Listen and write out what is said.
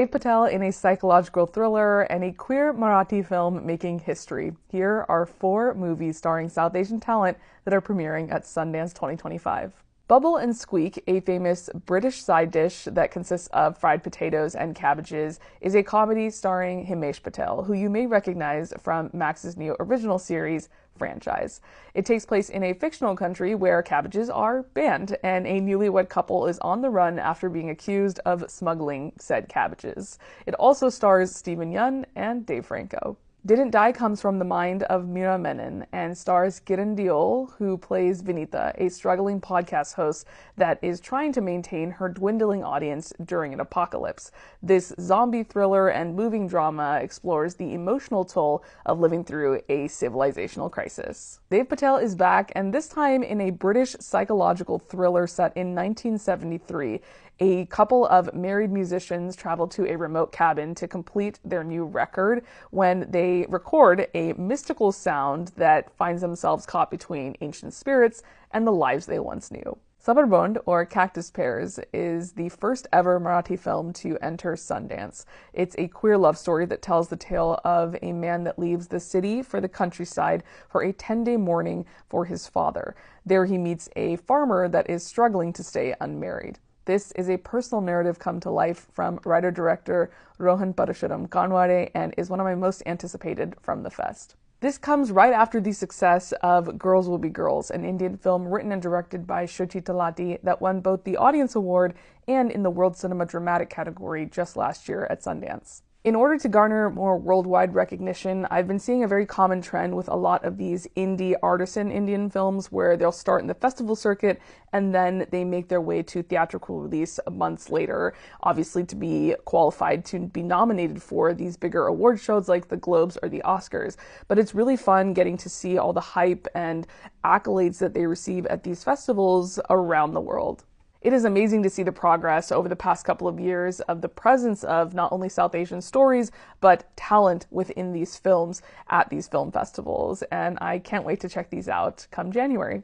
Dev Patel in a psychological thriller and a queer Marathi film making history. Here are 4 movies starring South Asian talent that are premiering at Sundance 2025. Bubble and Squeak, a famous British side dish that consists of fried potatoes and cabbages, is a comedy starring Himesh Patel, who you may recognize from Max's new original series, Franchise. It takes place in a fictional country where cabbages are banned, and a newlywed couple is on the run after being accused of smuggling said cabbages. It also stars Stephen Yeun and Dave Franco. Didn't Die comes from the mind of Mira Menon and stars Kiran Deol, who plays Vinita, a struggling podcast host that is trying to maintain her dwindling audience during an apocalypse. This zombie thriller and moving drama explores the emotional toll of living through a civilizational crisis. Dev Patel is back, and this time in a British psychological thriller set in 1973. A couple of married musicians travel to a remote cabin to complete their new record when they record a mystical sound that finds themselves caught between ancient spirits and the lives they once knew. Sabarbond, or Cactus Pears, is the first ever Marathi film to enter Sundance. It's a queer love story that tells the tale of a man that leaves the city for the countryside for a 10-day mourning for his father. There he meets a farmer that is struggling to stay unmarried. This is a personal narrative come to life from writer-director Rohan Parashuram Kanwade and is one of my most anticipated from the fest. This comes right after the success of Girls Will Be Girls, an Indian film written and directed by Shruti Talati that won both the Audience Award and in the World Cinema Dramatic category just last year at Sundance. In order to garner more worldwide recognition, I've been seeing a very common trend with a lot of these indie artisan Indian films where they'll start in the festival circuit and then they make their way to theatrical release months later, obviously to be qualified to be nominated for these bigger award shows like the Globes or the Oscars. But it's really fun getting to see all the hype and accolades that they receive at these festivals around the world. It is amazing to see the progress over the past couple of years of the presence of not only South Asian stories, but talent within these films at these film festivals. And I can't wait to check these out come January.